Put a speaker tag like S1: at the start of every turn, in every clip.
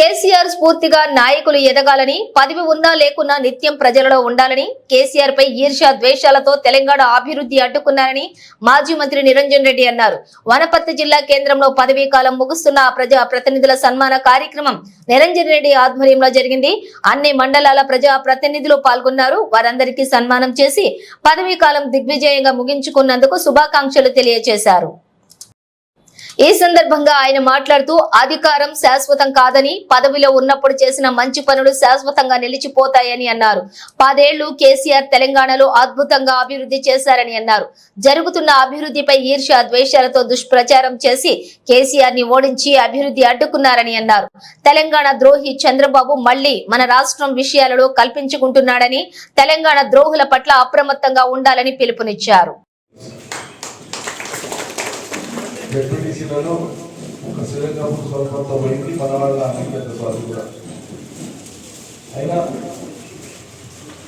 S1: కేసీఆర్ స్ఫూర్తిగా నాయకులు ఎదగాలని, పదవి ఉన్నా లేకున్నా నిత్యం ప్రజలలో ఉండాలని, కేసీఆర్ పై ఈర్ష్య ద్వేషాలతో తెలంగాణ అభివృద్ధి అడ్డుకున్నారని మాజీ మంత్రి నిరంజన్ రెడ్డి అన్నారు. వనపర్తి జిల్లా కేంద్రంలో పదవీ కాలం ముగుస్తున్న ప్రజా ప్రతినిధుల సన్మాన కార్యక్రమం నిరంజన్ రెడ్డి ఆధ్వర్యంలో జరిగింది. అన్ని మండలాల ప్రజా ప్రతినిధులు పాల్గొన్నారు. వారందరికీ సన్మానం చేసి పదవీ కాలం దిగ్విజయంగా ముగించుకున్నందుకు శుభాకాంక్షలు తెలియజేశారు. ఈ సందర్భంగా ఆయన మాట్లాడుతూ అధికారం శాశ్వతం కాదని, పదవిలో ఉన్నప్పుడు చేసిన మంచి పనులు శాశ్వతంగా నిలిచిపోతాయని అన్నారు. 10 ఏళ్లు కేసీఆర్ తెలంగాణలో అద్భుతంగా అభివృద్ధి చేశారని అన్నారు. జరుగుతున్న అభివృద్ధిపై ఈర్ష్య ద్వేషాలతో దుష్ప్రచారం చేసి కేసీఆర్ ని ఓడించి అభివృద్ధి అడ్డుకున్నారని అన్నారు. తెలంగాణ ద్రోహి చంద్రబాబు మళ్లీ మన రాష్ట్రం విషయాలలో కల్పించుకుంటున్నాడని, తెలంగాణ ద్రోహుల పట్ల అప్రమత్తంగా ఉండాలని పిలుపునిచ్చారు.
S2: జడ్పీటీసీలలో ఒక శ్రీరంగపూర్ స్వల్పంత పోయింది, మన వాళ్ళ పెద్ద స్వామి కూడా అయినా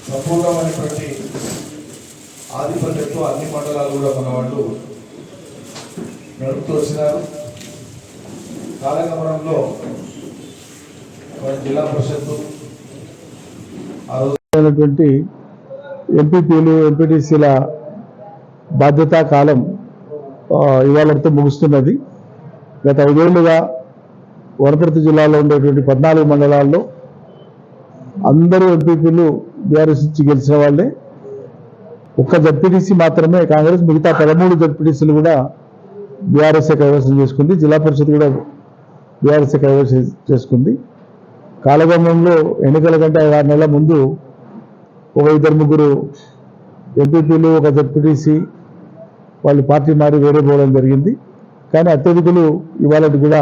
S2: సంపూర్ణమైనటువంటి ఆధిపత్యంతో అన్ని మండలాలు కూడా మన వాళ్ళు నడుపుతూ వచ్చినారు. కాలగమనంలో జిల్లా పరిషత్తు
S3: అయినటువంటి ఎంపీపీలు ఎంపీటీసీల బాధ్యతా కాలం ఇవాళతో ముగుస్తున్నది. గత 5 ఏళ్లుగా వనపర్తి జిల్లాలో ఉండేటువంటి 14 మండలాల్లో అందరూ ఎంపీపీలు బీఆర్ఎస్ నుంచి గెలిచిన వాళ్ళే. ఒక్క జడ్పీటీసీ మాత్రమే కాంగ్రెస్, మిగతా 13 జడ్పీటీసీలు కూడా బీఆర్ఎస్ఏ కైవసం చేసుకుంది. జిల్లా పరిషత్ కూడా బీఆర్ఎస్ఏ కైవసం చేసుకుంది. కాలగమనంలో ఎన్నికల కంటే 6 నెలల ముందు ఒక 2-3 ఎంపీపీలు, ఒక జడ్పీటీసీ వాళ్ళు పార్టీ మారి వేరే పోవడం జరిగింది. కానీ అత్యధికులు ఇవాళ కూడా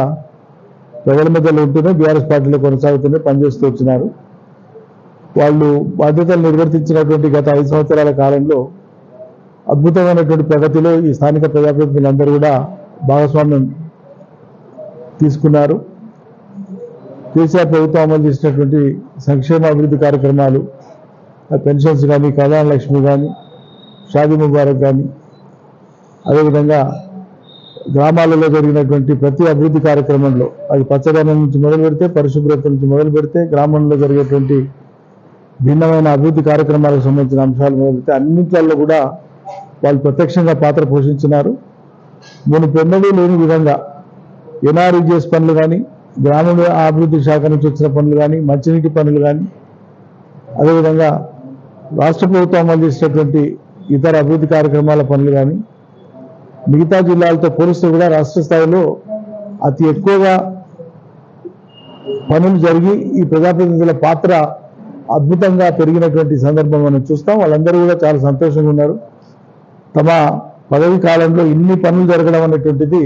S3: ప్రజల మధ్యలో ఉంటూనే బీఆర్ఎస్ పార్టీలో కొనసాగుతూనే పనిచేస్తూ వచ్చినారు. వాళ్ళు బాధ్యతలు నిర్వర్తించినటువంటి గత 5 సంవత్సరాల కాలంలో అద్భుతమైనటువంటి ప్రగతిలో ఈ స్థానిక ప్రజాప్రతినిధులందరూ కూడా భాగస్వామ్యం తీసుకున్నారు. కేసీఆర్ ప్రభుత్వం అమలు చేసినటువంటి సంక్షేమ అభివృద్ధి కార్యక్రమాలు, పెన్షన్స్ కానీ, కళ్యాణ లక్ష్మి కానీ, షాదీ ముబారక్ కానీ, అదేవిధంగా గ్రామాలలో జరిగినటువంటి ప్రతి అభివృద్ధి కార్యక్రమంలో అది పచ్చదనం నుంచి మొదలు పెడితే, పరిశుభ్రత నుంచి మొదలు పెడితే, గ్రామంలో జరిగేటువంటి భిన్నమైన అభివృద్ధి కార్యక్రమాలకు సంబంధించిన అంశాలు మొదలు పెడితే అన్నింటిలో కూడా వాళ్ళు ప్రత్యక్షంగా పాత్ర పోషించినారు. మునుపెన్నడూ లేని విధంగా ఎన్ఆర్ఈజీఎస్ పనులు కానీ, గ్రామీణ అభివృద్ధి శాఖ నుంచి వచ్చిన పనులు కానీ, మంచినీటి పనులు కానీ, అదేవిధంగా రాష్ట్ర ప్రభుత్వం అమలు చేసినటువంటి ఇతర అభివృద్ధి కార్యక్రమాల పనులు కానీ, మిగతా జిల్లాలతో పోలిస్తే కూడా రాష్ట్ర స్థాయిలో అతి ఎక్కువగా పనులు జరిగి ఈ ప్రజాప్రతినిధుల పాత్ర అద్భుతంగా పెరిగినటువంటి సందర్భం మనం చూస్తాం. వాళ్ళందరూ కూడా చాలా సంతోషంగా ఉన్నారు. తమ పదవి కాలంలో ఇన్ని పనులు జరగడం అనేటువంటిది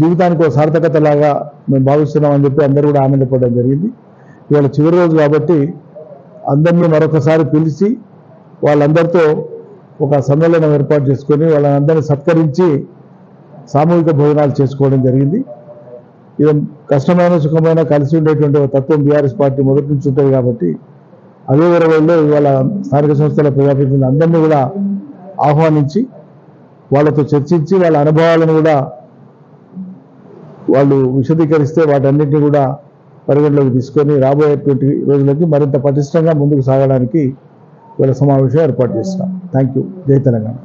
S3: జీవితానికి ఒక సార్థకత లాగా మేము భావిస్తున్నామని చెప్పి అందరూ కూడా ఆనందపడడం జరిగింది. ఇవాళ చివరి రోజు కాబట్టి అందరినీ మరొకసారి పిలిచి వాళ్ళందరితో ఒక సమ్మేళనం ఏర్పాటు చేసుకొని వాళ్ళందరినీ సత్కరించి సామూహిక భోజనాలు చేసుకోవడం జరిగింది. ఇది కష్టమైన సుఖమైన కలిసి ఉండేటువంటి ఒక తత్వం బీఆర్ఎస్ పార్టీ మొదటి నుంచి ఉంటుంది కాబట్టి అదే వేళలో ఇవాళ స్థానిక సంస్థల ప్రజాప్రతినిధులు అందరినీ కూడా ఆహ్వానించి వాళ్ళతో చర్చించి వాళ్ళ అనుభవాలను కూడా వాళ్ళు విశదీకరిస్తే వాటన్నింటినీ కూడా పరిగణలోకి తీసుకొని రాబోయేటువంటి రోజులకి మరింత పటిష్టంగా ముందుకు సాగడానికి వీళ్ళ సమావేశం ఏర్పాటు చేస్తున్నాం. Thank you. జై తెలంగాణ.